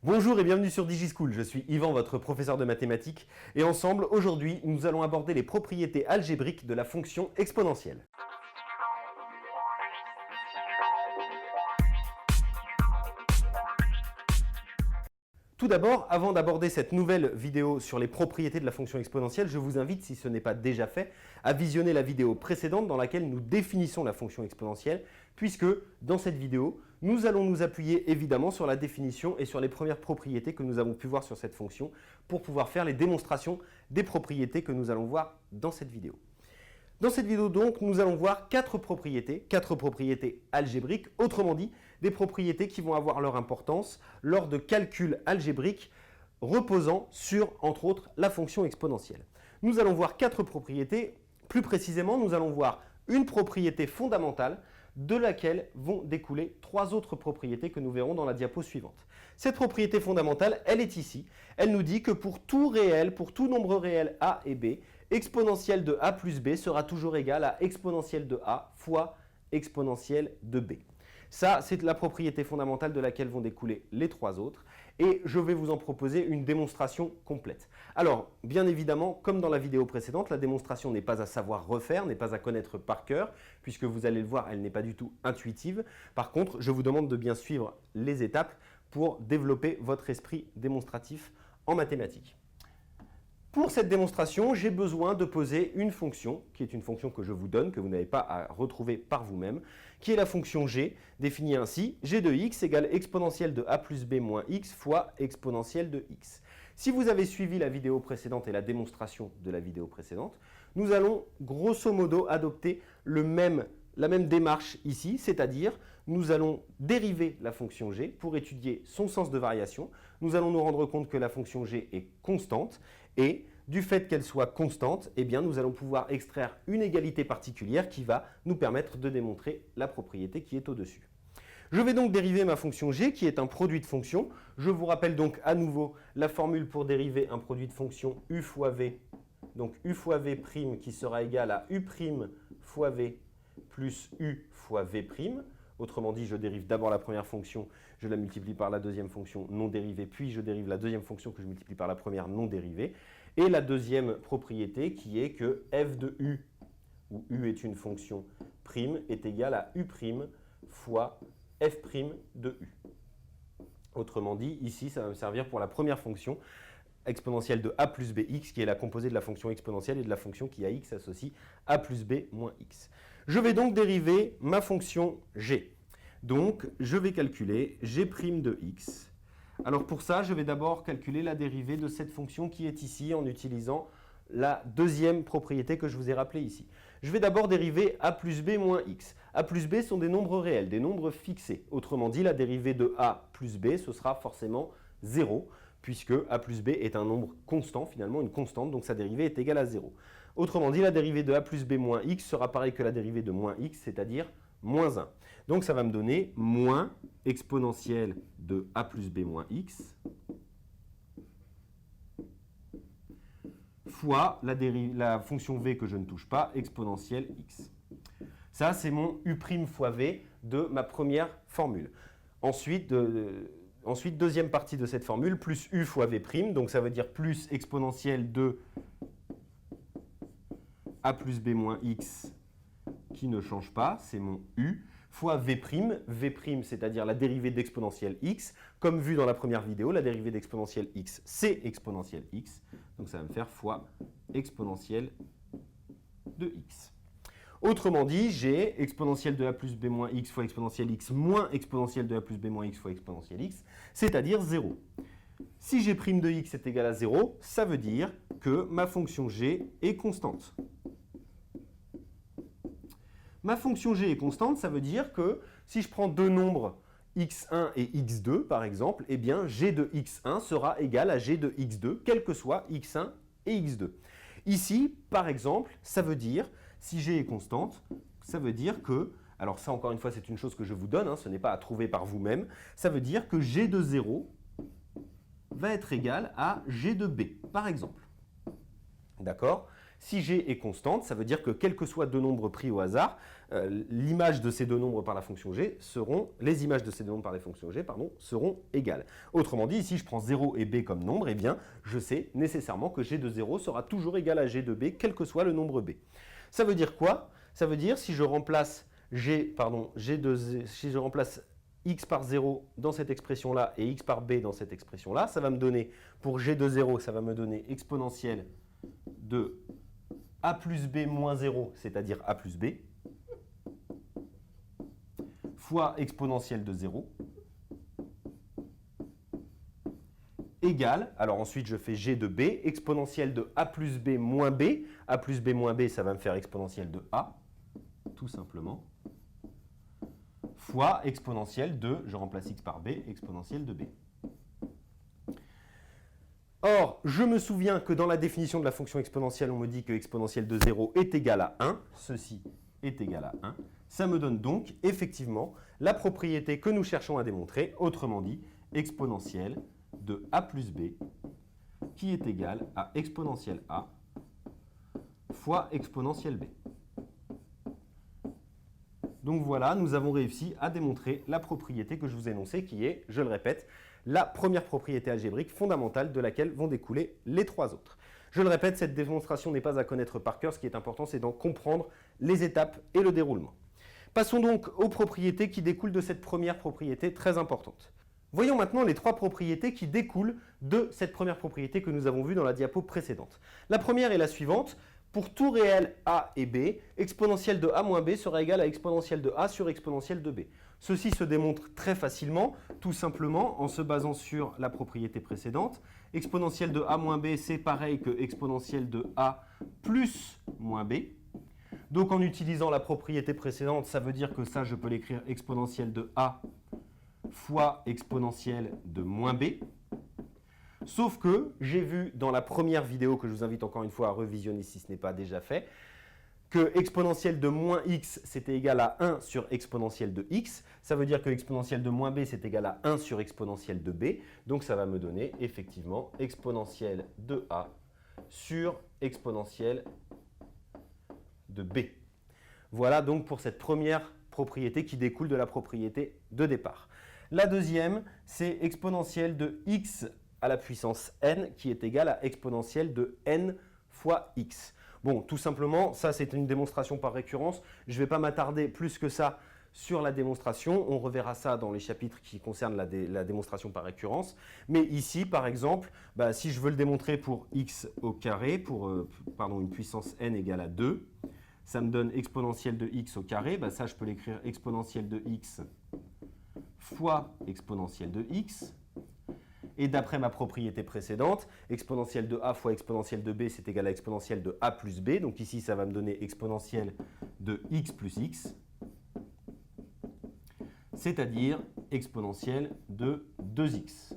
Bonjour et bienvenue sur DigiSchool, je suis Yvan, votre professeur de mathématiques, et ensemble, aujourd'hui, nous allons aborder les propriétés algébriques de la fonction exponentielle. Tout d'abord, avant d'aborder cette nouvelle vidéo sur les propriétés de la fonction exponentielle, je vous invite, si ce n'est pas déjà fait, à visionner la vidéo précédente dans laquelle nous définissons la fonction exponentielle, puisque dans cette vidéo, nous allons nous appuyer évidemment sur la définition et sur les premières propriétés que nous avons pu voir sur cette fonction pour pouvoir faire les démonstrations des propriétés que nous allons voir dans cette vidéo. Dans cette vidéo donc, nous allons voir quatre propriétés algébriques, autrement dit, des propriétés qui vont avoir leur importance lors de calculs algébriques reposant sur, entre autres, la fonction exponentielle. Nous allons voir quatre propriétés. Plus précisément, nous allons voir une propriété fondamentale de laquelle vont découler trois autres propriétés que nous verrons dans la diapo suivante. Cette propriété fondamentale, elle est ici. Elle nous dit que pour tout réel, pour tout nombre réel a et b, exponentielle de a plus b sera toujours égale à exponentielle de a fois exponentielle de b. Ça, c'est la propriété fondamentale de laquelle vont découler les trois autres. Et je vais vous en proposer une démonstration complète. Alors, bien évidemment, comme dans la vidéo précédente, la démonstration n'est pas à savoir refaire, n'est pas à connaître par cœur, puisque vous allez le voir, elle n'est pas du tout intuitive. Par contre, je vous demande de bien suivre les étapes pour développer votre esprit démonstratif en mathématiques. Pour cette démonstration, j'ai besoin de poser une fonction, qui est une fonction que je vous donne, que vous n'avez pas à retrouver par vous-même, qui est la fonction g, définie ainsi, g de x égale exponentielle de a plus b moins x fois exponentielle de x. Si vous avez suivi la vidéo précédente et la démonstration de la vidéo précédente, nous allons grosso modo adopter la même démarche ici, c'est-à-dire nous allons dériver la fonction g pour étudier son sens de variation. Nous allons nous rendre compte que la fonction g est constante et du fait qu'elle soit constante, eh bien, nous allons pouvoir extraire une égalité particulière qui va nous permettre de démontrer la propriété qui est au-dessus. Je vais donc dériver ma fonction g qui est un produit de fonctions. Je vous rappelle donc à nouveau la formule pour dériver un produit de fonction u fois v. Donc u fois v' qui sera égal à u' fois v plus u fois v'. Autrement dit, je dérive d'abord la première fonction, je la multiplie par la deuxième fonction non dérivée, puis je dérive la deuxième fonction que je multiplie par la première non dérivée. Et la deuxième propriété qui est que f de u, où u est une fonction prime, est égal à u' fois f' de u. Autrement dit, ici, ça va me servir pour la première fonction exponentielle de a plus bx, qui est la composée de la fonction exponentielle et de la fonction qui à x associe a plus b moins x. Je vais donc dériver ma fonction g. Donc, je vais calculer g' de x. Alors pour ça, je vais d'abord calculer la dérivée de cette fonction qui est ici en utilisant la deuxième propriété que je vous ai rappelée ici. Je vais d'abord dériver a plus b moins x. a plus b sont des nombres réels, des nombres fixés. Autrement dit, la dérivée de a plus b, ce sera forcément 0, puisque a plus b est un nombre constant, finalement une constante, donc sa dérivée est égale à 0. Autrement dit, la dérivée de a plus b moins x sera pareille que la dérivée de moins x, c'est-à-dire moins 1. Donc ça va me donner moins exponentielle de a plus b moins x fois la fonction v que je ne touche pas, exponentielle x. Ça, c'est mon u' fois v de ma première formule. Ensuite, deuxième partie de cette formule, plus u fois v', donc ça veut dire plus exponentielle de a plus b moins x qui ne change pas, c'est mon u, fois v', c'est-à-dire la dérivée d'exponentielle x. Comme vu dans la première vidéo, la dérivée d'exponentielle x, c'est exponentielle x. Donc ça va me faire fois exponentielle de x. Autrement dit, j'ai exponentielle de a plus b moins x fois exponentielle x moins exponentielle de a plus b moins x fois exponentielle x, c'est-à-dire 0. Si g' de x est égal à 0, ça veut dire que ma fonction g est constante. Ma fonction g est constante, ça veut dire que si je prends deux nombres x1 et x2 par exemple, eh bien g de x1 sera égal à g de x2, quel que soit x1 et x2. Ici, par exemple, ça veut dire, si g est constante, ça veut dire que, alors ça encore une fois c'est une chose que je vous donne, ce n'est pas à trouver par vous-même, ça veut dire que g de 0 va être égal à g de b, par exemple. D'accord ? Si g est constante, ça veut dire que quels que soient deux nombres pris au hasard, l'image de ces deux nombres par la fonction g les images de ces deux nombres par la fonction g seront égales. Autrement dit, ici je prends 0 et b comme nombre, eh bien je sais nécessairement que g de 0 sera toujours égal à g de b, quel que soit le nombre b. Ça veut dire quoi? Ça veut dire si je remplace si je remplace x par 0 dans cette expression-là et x par b dans cette expression-là, ça va me donner, pour g de 0, ça va me donner exponentielle de a plus b moins 0, c'est-à-dire a plus b, fois exponentielle de 0, égale, alors ensuite je fais g de b, exponentielle de a plus b, ça va me faire exponentielle de a, tout simplement, fois exponentielle de, je remplace x par b, exponentielle de b. Or, je me souviens que dans la définition de la fonction exponentielle, on me dit que exponentielle de 0 est égale à 1. Ceci est égal à 1. Ça me donne donc effectivement la propriété que nous cherchons à démontrer, autrement dit, exponentielle de a plus b qui est égale à exponentielle a fois exponentielle b. Donc voilà, nous avons réussi à démontrer la propriété que je vous ai énoncée, qui est, je le répète, la première propriété algébrique fondamentale de laquelle vont découler les trois autres. Je le répète, cette démonstration n'est pas à connaître par cœur. Ce qui est important, c'est d'en comprendre les étapes et le déroulement. Passons donc aux propriétés qui découlent de cette première propriété très importante. Voyons maintenant les trois propriétés qui découlent de cette première propriété que nous avons vue dans la diapo précédente. La première est la suivante. Pour tout réel a et b, exponentielle de a moins b sera égale à exponentielle de a sur exponentielle de b. Ceci se démontre très facilement, tout simplement en se basant sur la propriété précédente. Exponentielle de a moins b, c'est pareil que exponentielle de a plus moins b. Donc en utilisant la propriété précédente, ça veut dire que ça, je peux l'écrire exponentielle de a fois exponentielle de moins b. Sauf que j'ai vu dans la première vidéo, que je vous invite encore une fois à revisionner si ce n'est pas déjà fait, que exponentielle de moins x, c'était égal à 1 sur exponentielle de x. Ça veut dire que exponentielle de moins b, c'est égal à 1 sur exponentielle de b. Donc ça va me donner effectivement exponentielle de a sur exponentielle de b. Voilà donc pour cette première propriété qui découle de la propriété de départ. La deuxième, c'est exponentielle de x à la puissance n qui est égale à exponentielle de n fois x. Bon, tout simplement, ça c'est une démonstration par récurrence. Je ne vais pas m'attarder plus que ça sur la démonstration. On reverra ça dans les chapitres qui concernent la démonstration par récurrence. Mais ici, par exemple, si je veux le démontrer pour x au carré, pour une puissance n égale à 2, ça me donne exponentielle de x au carré. Ça, je peux l'écrire exponentielle de x fois exponentielle de x. Et d'après ma propriété précédente, exponentielle de a fois exponentielle de b, c'est égal à exponentielle de a plus b. Donc ici, ça va me donner exponentielle de x plus x, c'est-à-dire exponentielle de 2x.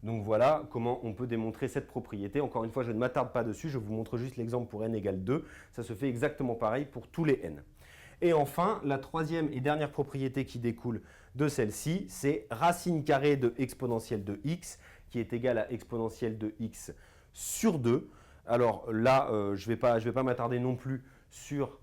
Donc voilà comment on peut démontrer cette propriété. Encore une fois, je ne m'attarde pas dessus, je vous montre juste l'exemple pour n égale 2. Ça se fait exactement pareil pour tous les n. Et enfin, la troisième et dernière propriété qui découle de celle-ci, c'est racine carrée de exponentielle de x qui est égale à exponentielle de x sur 2. Alors là, je ne vais pas m'attarder non plus sur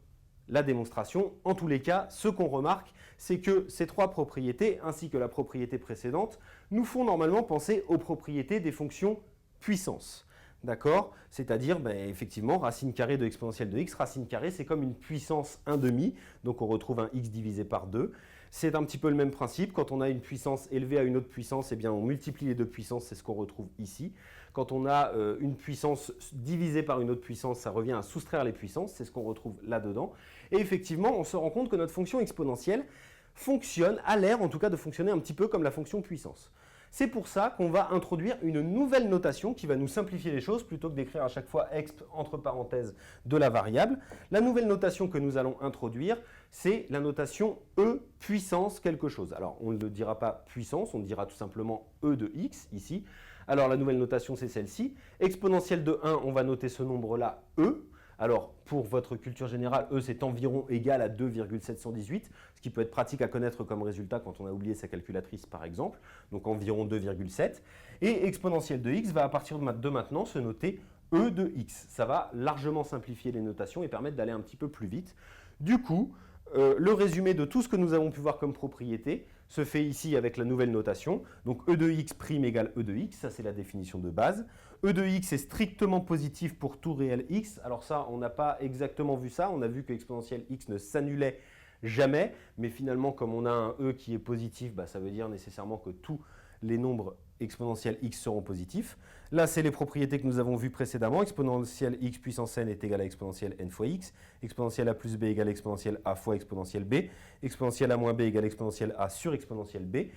la démonstration. En tous les cas, ce qu'on remarque, c'est que ces trois propriétés, ainsi que la propriété précédente, nous font normalement penser aux propriétés des fonctions puissance. D'accord? C'est-à-dire, effectivement, racine carrée de exponentielle de x, racine carrée, c'est comme une puissance 1/2, donc on retrouve un x divisé par 2. C'est un petit peu le même principe. Quand on a une puissance élevée à une autre puissance, eh bien, on multiplie les deux puissances, c'est ce qu'on retrouve ici. Quand on a une puissance divisée par une autre puissance, ça revient à soustraire les puissances, c'est ce qu'on retrouve là-dedans. Et effectivement, on se rend compte que notre fonction exponentielle fonctionne, a l'air en tout cas de fonctionner un petit peu comme la fonction puissance. C'est pour ça qu'on va introduire une nouvelle notation qui va nous simplifier les choses plutôt que d'écrire à chaque fois exp entre parenthèses de la variable. La nouvelle notation que nous allons introduire, c'est la notation e puissance quelque chose. Alors, on ne dira pas puissance, on dira tout simplement e de x ici. Alors, la nouvelle notation, c'est celle-ci. Exponentielle de 1, on va noter ce nombre-là e. Alors, pour votre culture générale, E, c'est environ égal à 2,718, ce qui peut être pratique à connaître comme résultat quand on a oublié sa calculatrice, par exemple. Donc, environ 2,7. Et exponentielle de x va, à partir de maintenant, se noter e de x. Ça va largement simplifier les notations et permettre d'aller un petit peu plus vite. Du coup, le résumé de tout ce que nous avons pu voir comme propriété se fait ici avec la nouvelle notation. Donc e de x' égale e de x, ça c'est la définition de base. E de x est strictement positif pour tout réel x. Alors ça, on n'a pas exactement vu ça. On a vu que exponentielle x ne s'annulait jamais. Mais finalement, comme on a un e qui est positif, ça veut dire nécessairement que tous les nombres exponentiels x seront positifs. Là, c'est les propriétés que nous avons vues précédemment. Exponentielle x puissance n est égal à exponentielle n fois x. Exponentielle a plus b égale exponentielle a fois exponentielle b. Exponentielle a moins b égale exponentielle a sur exponentielle b.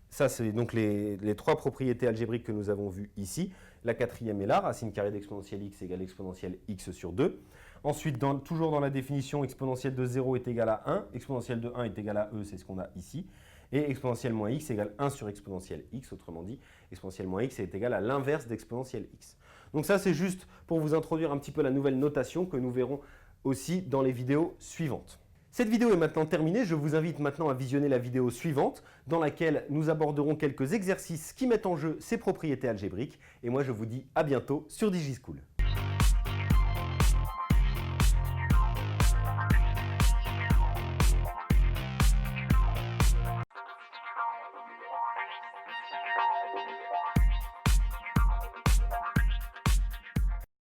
Ça, c'est donc les trois propriétés algébriques que nous avons vues ici. La quatrième est là, racine carrée d'exponentielle x égale exponentielle x sur 2. Ensuite, toujours dans la définition, exponentielle de 0 est égale à 1. Exponentielle de 1 est égale à e, c'est ce qu'on a ici. Et exponentielle moins x égale 1 sur exponentielle x. Autrement dit, exponentielle moins x est égal à l'inverse d'exponentielle x. Donc ça, c'est juste pour vous introduire un petit peu la nouvelle notation que nous verrons aussi dans les vidéos suivantes. Cette vidéo est maintenant terminée. Je vous invite maintenant à visionner la vidéo suivante dans laquelle nous aborderons quelques exercices qui mettent en jeu ces propriétés algébriques. Et moi, je vous dis à bientôt sur DigiSchool.